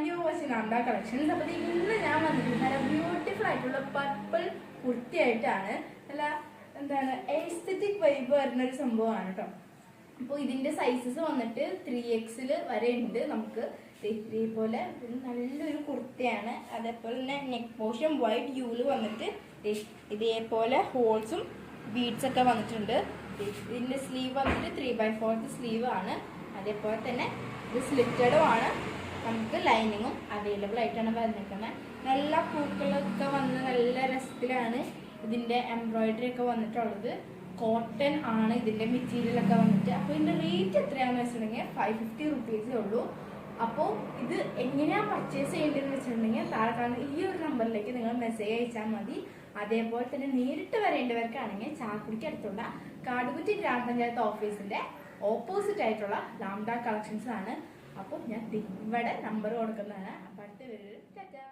New watching നമ്മുടെ collections. അപ്പോൾ ഇന്ന് ഞാൻ വന്നിട്ടുണ്ട് നല്ല ബ്യൂട്ടിഫുൾ ആയിട്ടുള്ള പർപ്പിൾ കുർത്തിയായിട്ടാണ്. നല്ല എന്താണ് എസ്തെറ്റിക് വൈബ് വരുന്നൊരു സംഭവമാണ് കേട്ടോ. അപ്പോൾ ഇതിന്റെ സൈസസ് വന്നിട്ട് 3X വരെ ഉണ്ട്. നമുക്ക് ഇതേപോലെ നല്ലൊരു കുർത്തിയാണ്. അതേപോലെ തന്നെ നെക്ക് പോർഷൻ വൈറ്റ് യൂല് വന്നിട്ട് ഇതേപോലെ ഹോൾസും ബീഡ്സ് ഒക്കെ വന്നിട്ടുണ്ട്. ഇതിന്റെ സ്ലീവ് വന്നിട്ട് 3/4 സ്ലീവ് ആണ്. അതേപോലെ തന്നെ ഇത് സ്ലിറ്റഡും ആണ്. നമുക്ക് ലൈനിങ്ങും അവൈലബിൾ ആയിട്ടാണ് വന്നിരിക്കുന്നത്. നല്ല പൂക്കളൊക്കെ വന്ന് നല്ല രസത്തിലാണ് ഇതിന്റെ എംബ്രോയിഡറി ഒക്കെ വന്നിട്ടുള്ളത്. കോട്ടൺ ആണ് ഇതിന്റെ മെറ്റീരിയൽ ഒക്കെ വന്നിട്ട്. അപ്പോൾ ഇതിന്റെ റേറ്റ് എത്രയാണെന്ന് വെച്ചിട്ടുണ്ടെങ്കിൽ 550 റുപ്പീസേ ഉള്ളൂ. അപ്പോൾ ഇത് എങ്ങനെയാണ് പർച്ചേസ് ചെയ്യേണ്ടതെന്ന് വെച്ചിട്ടുണ്ടെങ്കിൽ താഴെ കാണുന്ന ഈ ഒരു നമ്പറിലേക്ക് നിങ്ങൾ മെസ്സേജ് അയച്ചാൽ മതി. അതേപോലെ തന്നെ നേരിട്ട് വരേണ്ടവർക്കാണെങ്കിൽ ചാക്കുടിക്ക് അടുത്തുള്ള കാടുകുറ്റി ഗ്രാമപഞ്ചായത്ത് ഓഫീസിന്റെ ഓപ്പോസിറ്റ് ആയിട്ടുള്ള ലാംഡ കളക്ഷൻസ് ആണ്. അപ്പോൾ ഞാൻ ഇവിടെ നമ്പർ കൊടുക്കുന്നതാണ്. അപ്പോൾ അടുത്ത വീഡിയോയിൽ ടാറ്റാ.